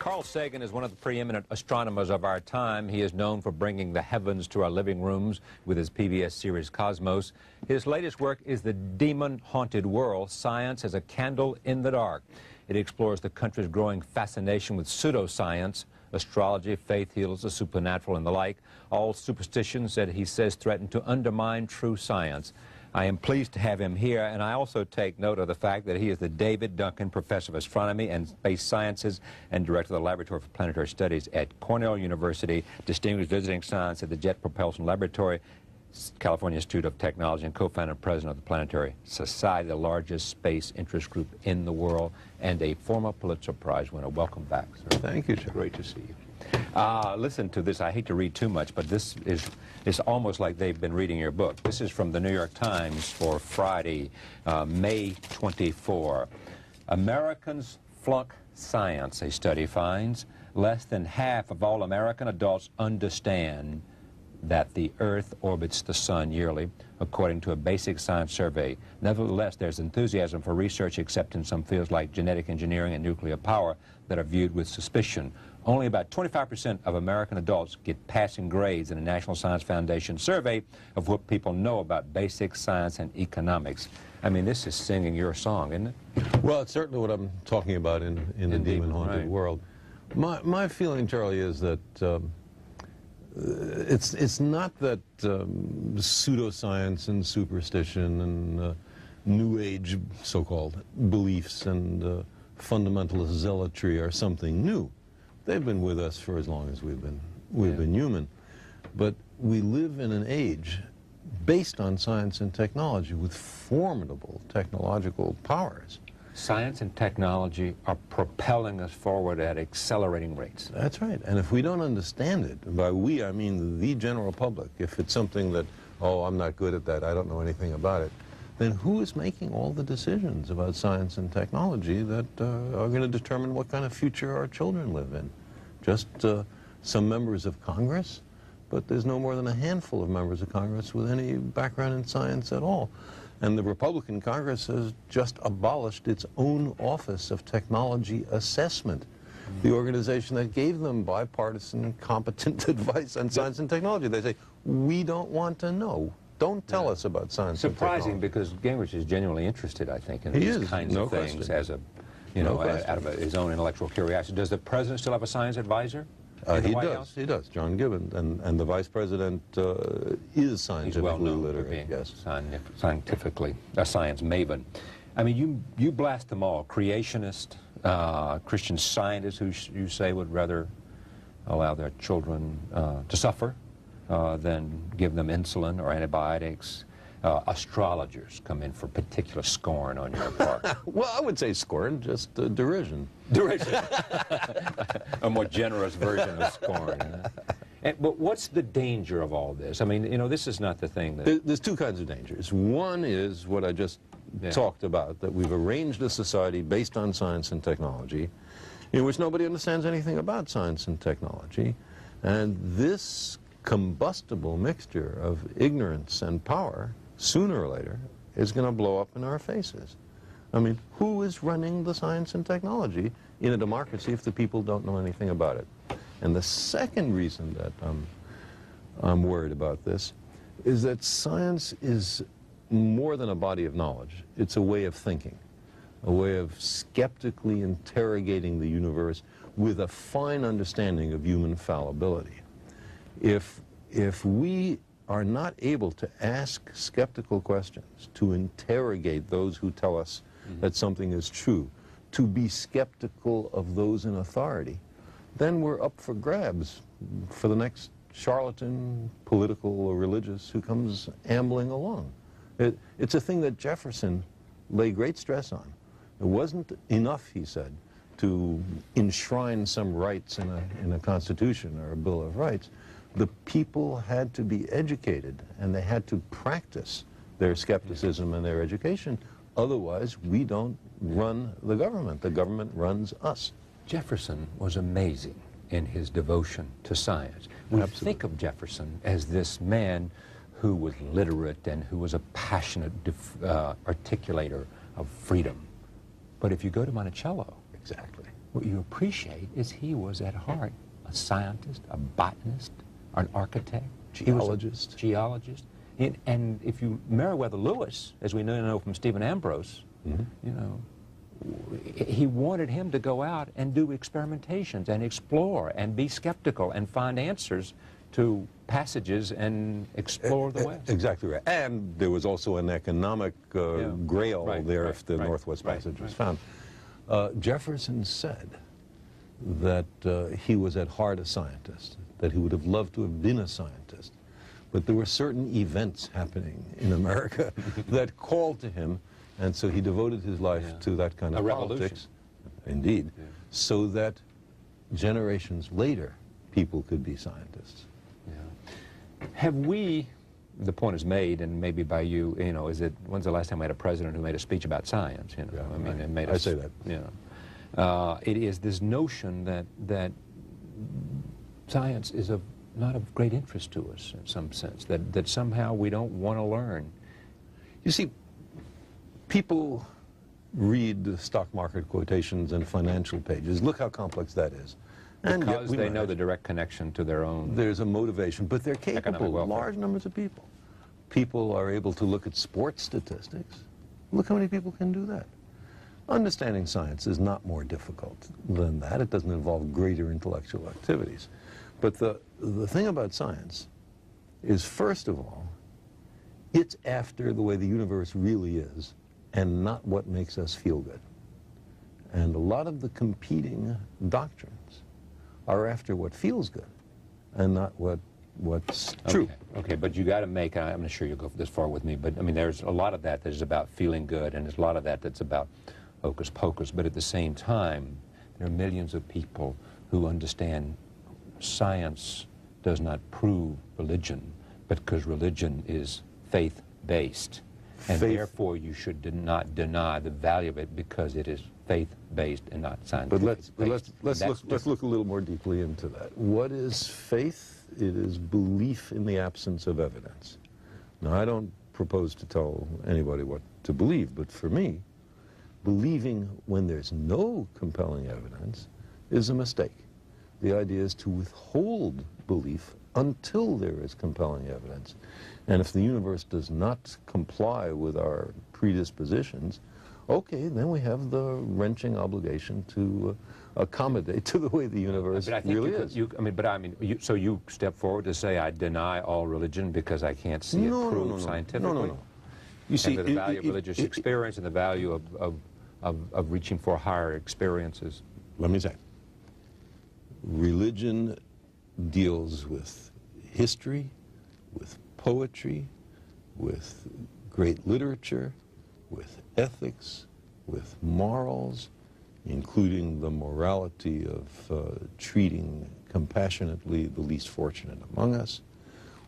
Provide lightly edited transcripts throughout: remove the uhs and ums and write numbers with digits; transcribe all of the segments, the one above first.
Carl Sagan is one of the preeminent astronomers of our time. He is known for bringing the heavens to our living rooms with his PBS series Cosmos. His latest work is The Demon-Haunted World, Science as a Candle in the Dark. It explores the country's growing fascination with pseudoscience, astrology, faith heals, the supernatural, and the like, all superstitions that he says threaten to undermine true science. I am pleased to have him here, and I also take note of the fact that he is the David Duncan Professor of Astronomy and Space Sciences and Director of the Laboratory for Planetary Studies at Cornell University, Distinguished Visiting Science at the Jet Propulsion Laboratory, California Institute of Technology, and co-founder and president of the Planetary Society, the largest space interest group in the world, and a former Pulitzer Prize winner. Welcome back, sir. Thank you, sir. Great to see you. Listen to this. I hate to read too much, but this is almost like they've been reading your book. This is from the New York Times for Friday, May 24. Americans flunk science, a study finds. Less than half of all American adults understand that the Earth orbits the Sun yearly, according to a basic science survey. Nevertheless, there's enthusiasm for research, except in some fields like genetic engineering and nuclear power that are viewed with suspicion. Only about 25% of American adults get passing grades in a National Science Foundation survey of what people know about basic science and economics. I mean, this is singing your song, isn't it? Well, it's certainly what I'm talking about in the demon-haunted world. My feeling, Charlie, is that it's not that pseudoscience and superstition and New Age so-called beliefs and fundamentalist zealotry are something new. They've been with us for as long as we've been human. But we live in an age based on science and technology with formidable technological powers. Science and technology are propelling us forward at accelerating rates. That's right. And if we don't understand it, and by we I mean the general public, if it's something that, oh, I'm not good at that, I don't know anything about it, then who is making all the decisions about science and technology that are going to determine what kind of future our children live in? Just some members of Congress? But there's no more than a handful of members of Congress with any background in science at all. And the Republican Congress has just abolished its own Office of Technology Assessment, the organization that gave them bipartisan, competent advice on science and technology. They say, we don't want to know. Don't tell us about science and technology. Surprising, because Gingrich is genuinely interested, I think, in these kinds of things as a, you know, out of his own intellectual curiosity. Does the president still have a science advisor? He does, John Gibbons, and the vice president is scientifically literate. Yes, scientifically, a science maven. I mean, you blast them all. Creationist, Christian scientists who you say would rather allow their children to suffer than give them insulin or antibiotics. Astrologers come in for particular scorn on your part. Well, I would say scorn, just derision. Derision. A more generous version of scorn. But what's the danger of all this? I mean, you know, this is not the thing that... There's two kinds of dangers. One is what I just talked about, that we've arranged a society based on science and technology, in which nobody understands anything about science and technology, and this combustible mixture of ignorance and power, sooner or later, is going to blow up in our faces. I mean, who is running the science and technology in a democracy if the people don't know anything about it? And the second reason that I'm worried about this is that science is more than a body of knowledge. It's a way of thinking, a way of skeptically interrogating the universe with a fine understanding of human fallibility. If we are not able to ask skeptical questions, to interrogate those who tell us that something is true, to be skeptical of those in authority, then we're up for grabs for the next charlatan, political or religious, who comes ambling along. It's a thing that Jefferson laid great stress on. It wasn't enough, he said, to enshrine some rights in a Constitution or a Bill of Rights. The people had to be educated, and they had to practice their skepticism and their education. Otherwise, we don't run the government. The government runs us. Jefferson was amazing in his devotion to science. We think of Jefferson as this man who was literate and who was a passionate articulator of freedom. But if you go to Monticello, exactly, what you appreciate is he was at heart a scientist, a botanist, an architect, geologist. Geologist. And if you Meriwether Lewis, as we know from Stephen Ambrose, you know, he wanted him to go out and do experimentations and explore and be skeptical and find answers to passages and explore the West. Exactly right. And there was also an economic grail if the Northwest Passage was found. Jefferson said that he was at heart a scientist, that he would have loved to have been a scientist. But there were certain events happening in America that called to him, and so he devoted his life to that kind of politics. Indeed. Yeah. So that generations later, people could be scientists. Yeah. Have we, the point is made, and maybe by you, you know, is it, when's the last time we had a president who made a speech about science? You know, yeah, I mean, it made us, I say that. You know, it is this notion that science is not of great interest to us in some sense, that somehow we don't want to learn. You see, people read the stock market quotations and financial pages. Look how complex that is. And because they know the direct connection to their own. There's a motivation, but they're capable. Large numbers of people. People are able to look at sports statistics. Look how many people can do that. Understanding science is not more difficult than that. It doesn't involve greater intellectual activities. But the thing about science is, first of all, it's after the way the universe really is and not what makes us feel good. And a lot of the competing doctrines are after what feels good and not what's true. Okay, but you got to make, I'm not sure you'll go this far with me, but I mean, there's a lot of that is about feeling good, and there's a lot of that that's about hocus pocus, but at the same time, there are millions of people who understand science does not prove religion, but because religion is faith-based, and therefore you should not deny the value of it because it is faith-based and not scientific. But let's look a little more deeply into that. What is faith? It is belief in the absence of evidence. Now, I don't propose to tell anybody what to believe, but for me, believing when there's no compelling evidence is a mistake. The idea is to withhold belief until there is compelling evidence. And if the universe does not comply with our predispositions, okay, then we have the wrenching obligation to accommodate to the way the universe really is. So you step forward to say, I deny all religion because I can't see it proved scientifically? No. You see, the value of religious experience and the value of reaching for higher experiences. Let me say, religion deals with history, with poetry, with great literature, with ethics, with morals, including the morality of treating compassionately the least fortunate among us.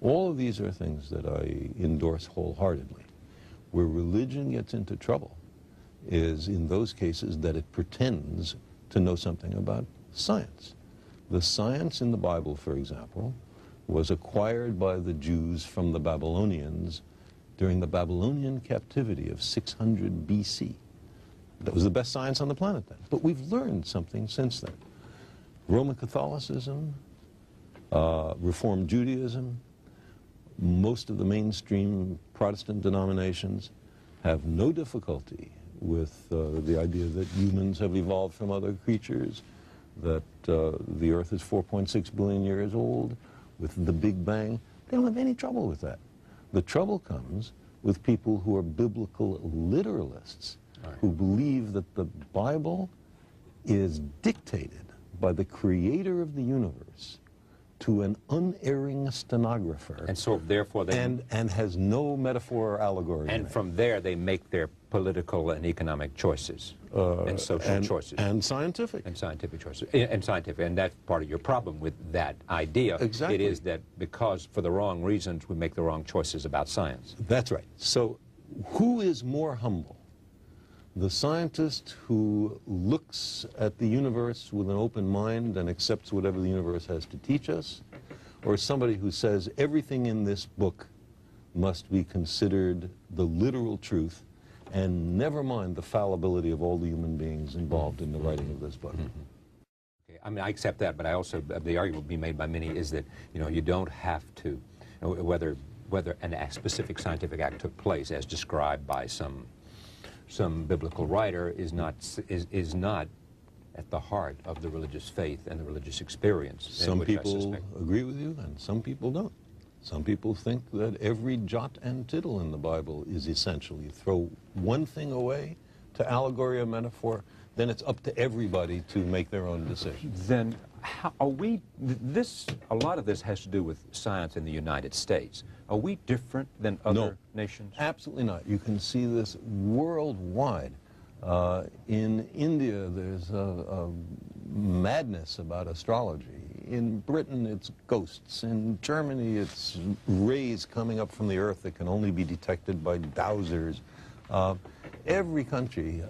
All of these are things that I endorse wholeheartedly. Where religion gets into trouble is in those cases that it pretends to know something about science. The science in the Bible, for example, was acquired by the Jews from the Babylonians during the Babylonian captivity of 600 BC. That was the best science on the planet then. But we've learned something since then. Roman Catholicism, Reformed Judaism, most of the mainstream Protestant denominations have no difficulty with the idea that humans have evolved from other creatures, that the Earth is 4.6 billion years old, with the Big Bang. They don't have any trouble with that. The trouble comes with people who are biblical literalists, who believe that the Bible is dictated by the creator of the universe to an unerring stenographer. And so therefore they... And has no metaphor or allegory. And from there they make their political and economic choices, and social choices. And scientific. And scientific choices. And scientific. And that's part of your problem with that idea. Exactly. It is that because for the wrong reasons we make the wrong choices about science. That's right. So who is more humble? The scientist who looks at the universe with an open mind and accepts whatever the universe has to teach us, or somebody who says everything in this book must be considered the literal truth, and never mind the fallibility of all the human beings involved in the writing of this book. Okay, I mean, I accept that, but I also, the argument being made by many is that, you know, you don't have to, you know, whether a specific scientific act took place as described by some biblical writer is not at the heart of the religious faith and the religious experience. Some people agree with you and some people don't. Some people think that every jot and tittle in the Bible is essential. You throw one thing away to allegory or metaphor, then it's up to everybody to make their own decision. Then how are we, a lot of this has to do with science in the United States. Are we different than other nations? Absolutely not. You can see this worldwide. In India, there's a madness about astrology. In Britain, it's ghosts. In Germany, it's rays coming up from the earth that can only be detected by dowsers. Every country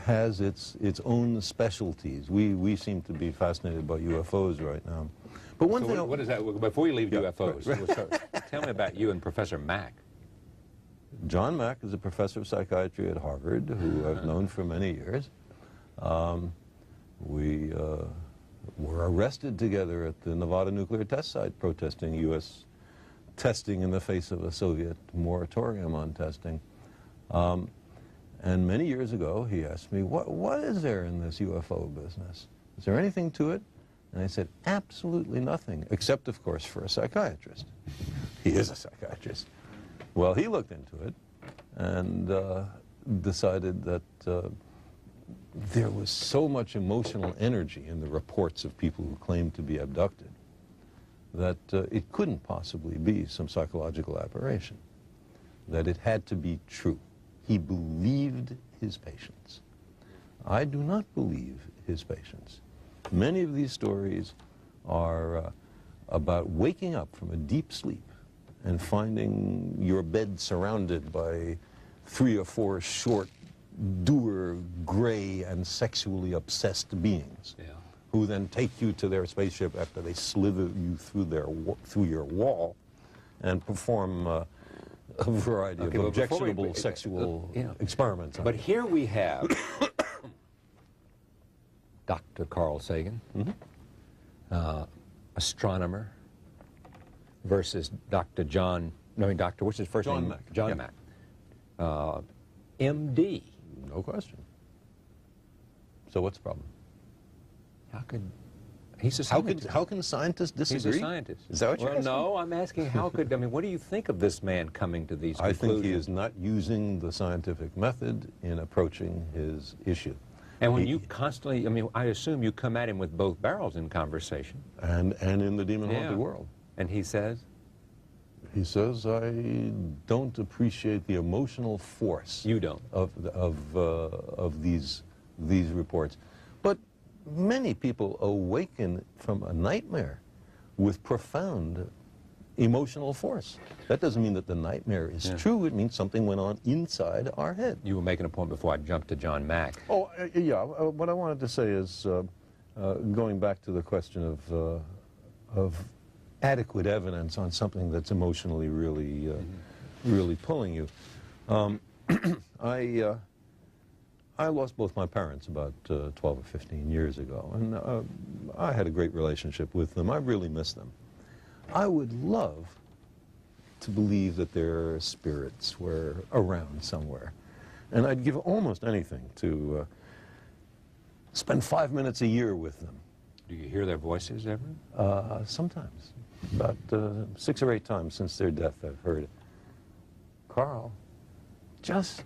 has its own specialties. We seem to be fascinated by UFOs right now. But one thing... What is that? Before you leave UFOs, tell me about you and Professor Mack. John Mack is a professor of psychiatry at Harvard, who I've known for many years. We were arrested together at the Nevada nuclear test site protesting U.S. testing in the face of a Soviet moratorium on testing. And many years ago, he asked me, what is there in this UFO business? Is there anything to it? And I said, absolutely nothing, except, of course, for a psychiatrist. He is a psychiatrist. Well, he looked into it and decided that there was so much emotional energy in the reports of people who claimed to be abducted that it couldn't possibly be some psychological aberration, that it had to be true. He believed his patients. I do not believe his patients. Many of these stories are about waking up from a deep sleep and finding your bed surrounded by 3 or 4 short, dour, gray, and sexually obsessed beings, who then take you to their spaceship after they slither you through your wall and perform a variety of objectionable sexual experiments. But here we have Dr. Carl Sagan, astronomer, versus Dr. what's his first name? John Mack. John Mack. MD. No question. So what's the problem? How could... He's a scientist. How can scientists disagree? He's a scientist. Is that what you're asking? No, I'm asking how could... I mean, what do you think of this man coming to these conclusions? I think he is not using the scientific method in approaching his issue. And when you constantly... I mean, I assume you come at him with both barrels in conversation. And in the demon-haunted world. And he says? He says, I don't appreciate the emotional force. You don't? Of these reports. But many people awaken from a nightmare with profound emotional force. That doesn't mean that the nightmare is true. It means something went on inside our head. You were making a point before I jumped to John Mack. Oh, yeah. What I wanted to say is, going back to the question of adequate evidence on something that's emotionally really pulling you. I lost both my parents about 12 or 15 years ago, and I had a great relationship with them. I really miss them. I would love to believe that their spirits were around somewhere, and I'd give almost anything to spend 5 minutes a year with them. Do you hear their voices ever? Sometimes. About 6 or 8 times since their death, I've heard it. Carl, just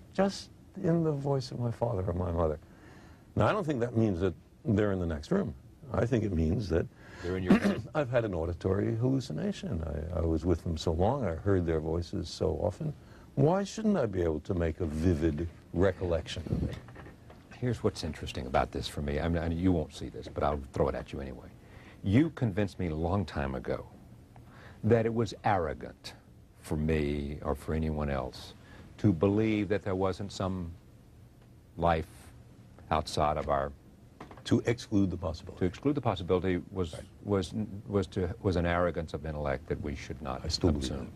in the voice of my father or my mother. Now, I don't think that means that they're in the next room. I think it means that they're in your head. I've had an auditory hallucination. I was with them so long, I heard their voices so often. Why shouldn't I be able to make a vivid recollection of it? Here's what's interesting about this for me. I mean, you won't see this, but I'll throw it at you anyway. You convinced me a long time ago that it was arrogant for me or for anyone else to believe that there wasn't some life outside of our... To exclude the possibility. To exclude the possibility was an arrogance of intellect that we should not I still believe it.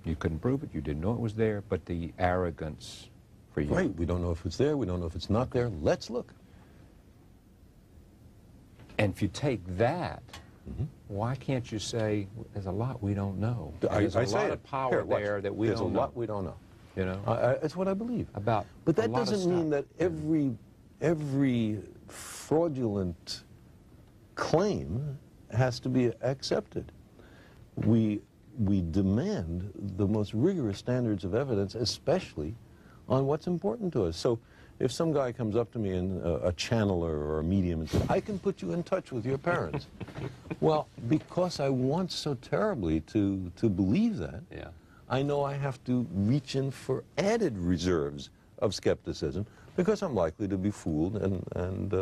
You couldn't prove it, you didn't know it was there, but the arrogance for you. Right. We don't know if it's there. We don't know if it's not there. Let's look. And if you take that, why can't you say there's a lot we don't know? There's a lot of power there that we don't know. There's a lot we don't know. You know? It's what I believe. About But that doesn't mean that every fraudulent claim has to be accepted. We demand the most rigorous standards of evidence, especially on what's important to us. So if some guy comes up to me, and a channeler or a medium, and says, I can put you in touch with your parents. Well, because I want so terribly to believe that, I know I have to reach in for added reserves of skepticism, because I'm likely to be fooled and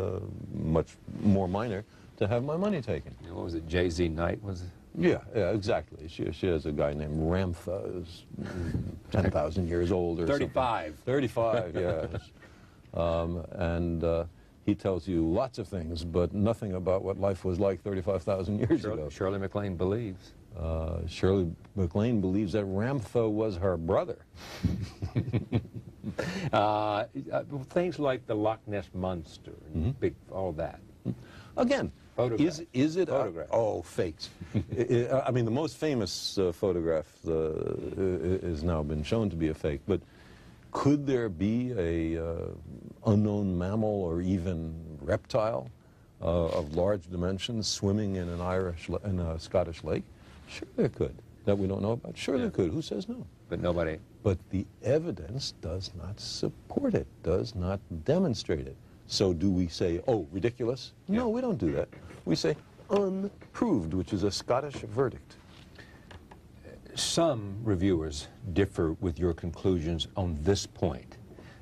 much more minor to have my money taken. What was it, J.Z. Knight was it? Yeah, exactly. She has a guy named Ramtha, who's 10,000 years old or 35. Something. 35, yes. He tells you lots of things, but nothing about what life was like 35,000 years ago. Shirley MacLaine believes. Shirley MacLaine believes that Ramtha was her brother. Things like the Loch Ness Monster, and all that. Again, is it photograph? Fakes. I mean, the most famous photograph has now been shown to be a fake, but could there be a unknown mammal or even reptile of large dimensions swimming in a Scottish lake? Sure there could. That we don't know about? Sure there could. Who says no? But nobody. But the evidence does not support it, does not demonstrate it. So do we say, oh, ridiculous? No, we don't do that. We say unproved, which is a Scottish verdict. Some reviewers differ with your conclusions on this point,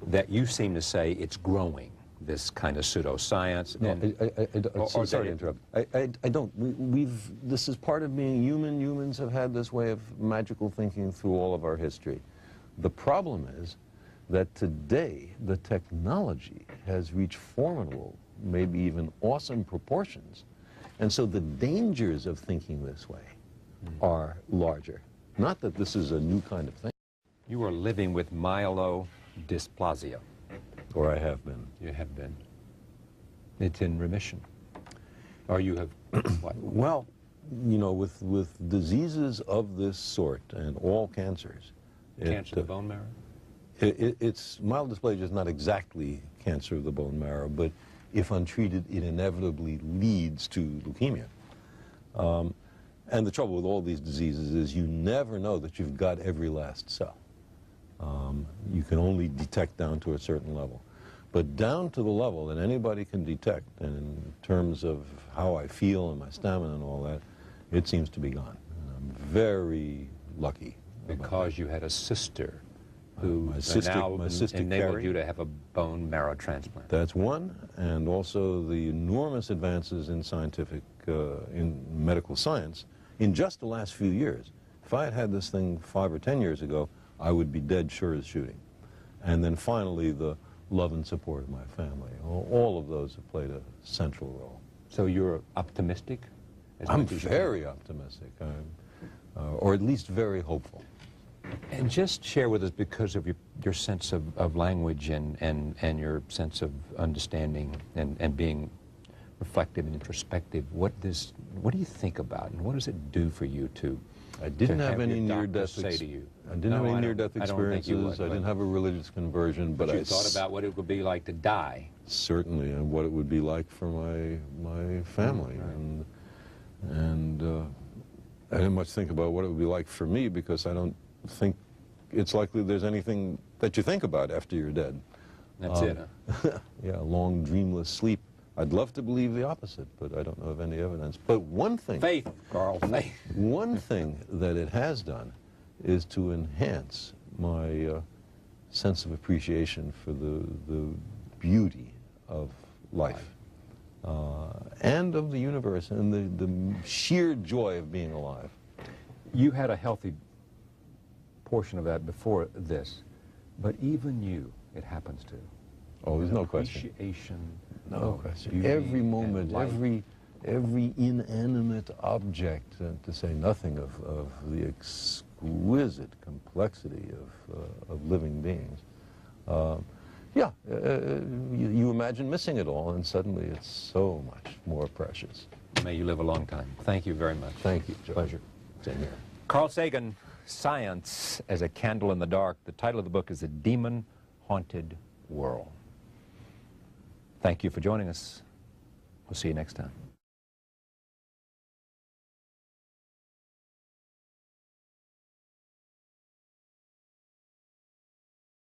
that you seem to say it's growing, this kind of pseudoscience. No, sorry to interrupt. I don't. This is part of being human. Humans have had this way of magical thinking through all of our history. The problem is that today the technology has reached formidable, maybe even awesome proportions. And so the dangers of thinking this way are larger. Not that this is a new kind of thing. You are living with myelodysplasia. Or I have been. You have been. It's in remission. Or you have, what? Well, you know, with diseases of this sort, and all cancers. Cancer of the bone marrow? It's myelodysplasia is not exactly cancer of the bone marrow, but if untreated, it inevitably leads to leukemia. And the trouble with all these diseases is you never know that you've got every last cell. You can only detect down to a certain level. But down to the level that anybody can detect, and in terms of how I feel and my stamina and all that, it seems to be gone. And I'm very lucky. Because you had a sister who now enabled you to have a bone marrow transplant. That's one, and also the enormous advances in in medical science in just the last few years. If I had had this thing 5 or 10 years ago, I would be dead sure as shooting. And then finally, the love and support of my family. All of those have played a central role. So you're optimistic? I'm very optimistic, or at least very hopeful. And just share with us, because of your sense of language and your sense of understanding and being reflective and introspective, what do you think about, and what does it do for you to I didn't have any near-death experiences. I didn't have a religious conversion, but you thought about what it would be like to die. Certainly, and what it would be like for my family, and I didn't much think about what it would be like for me, because I don't think it's likely there's anything that you think about after you're dead. That's it, huh? Yeah, long, dreamless sleep. I'd love to believe the opposite, but I don't know of any evidence. But one thing... Faith, Carl, faith. One thing that it has done is to enhance my sense of appreciation for the beauty of life and of the universe, and the sheer joy of being alive. You had a healthy portion of that before this, but even you, it happens to. Oh, there's no question. Appreciation. No question. Every moment, every inanimate object, to say nothing of the exquisite complexity of living beings, Yeah, you imagine missing it all, and suddenly it's so much more precious. May you live a long time. Thank you very much. Thank you, Joe. Pleasure. Same here. Carl Sagan, Science as a Candle in the Dark. The title of the book is The Demon-Haunted World. Thank you for joining us. We'll see you next time.